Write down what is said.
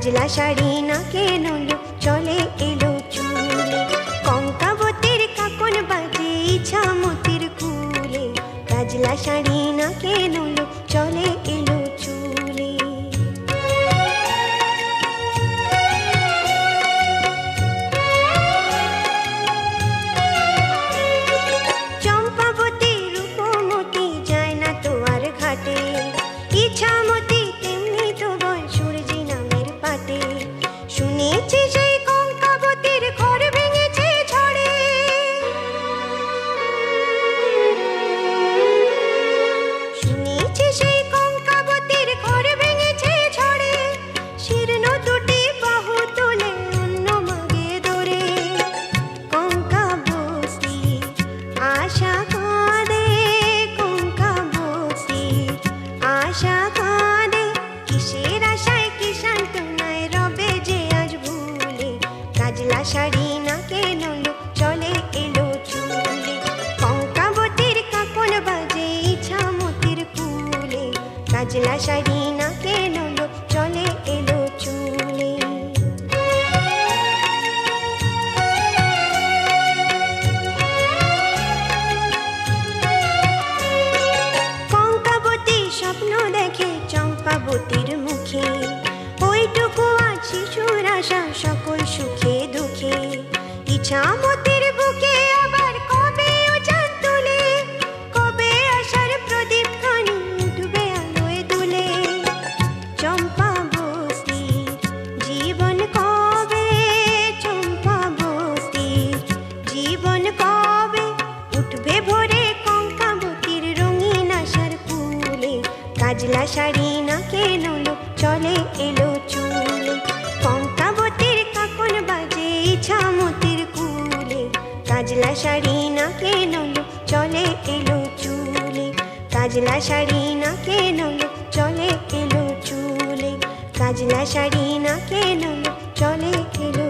কাজলা শাড়ি না কেন চলে এলো চুলে, কঙ্কাবতীর কাকন বাজে ইছামতির কুলে, কাজলা শাড়ি না কেন চলে এলো চুলে। চম্পাবতী রূপমতী যায় না তো আর ঘাটে, ইছামতি তেমনি তো বয় সূর্যি নামের পাটে, শুনেছি সেই কঙ্কাবতীর ঘর ভেঙেছে ঝড়ে, শুনেছি সেই কঙ্কাবতীর ঘর ভেঙেছে ঝড়ে, শীর্ণ দুটি বাহু তুলে অন্য মাগে ধরে, কঙ্কাবতী আশা কাঁদে, কঙ্কাবতী আশা কাঁদে, কিসের আশায় কি সান্ত্বনায় রবে যে আজ ভুলে, কাজলা শাড়ি না কেন চলে এলো চুলে, কঙ্কাবতীর কাকন বাজে ইছামতির কুলে, কাজলা শাড়ি না কেন চলে এলো চুলে। কঙ্কাবতী স্বপ্ন দেখে চম্পাবতীর মুখে, ওইটুকু আজ শিশুর আশা সকল সুখে দুঃখে, ইছামতির বুকে আবার কবে উজান তুলে, কবে আশার প্রদীপ খানি উঠবে আলোয় দুলে, চম্পাবতী জীবন কবে, চম্পাবতী জীবন কবে উঠবে ভোরে কঙ্কাবতীর রঙিন আশার কুলে, কাজলা শাড়ি না কেন চলে এলো চুলে, কঙ্কাবতীর কাকন বাজে ইছামতির কুলে, কাজলা শাড়ি না কেন চলে এলো চুলে, কাজলা শাড়ি না কেন চলে এলো চুলে, কাজলা শাড়ি না কেন চলে এলো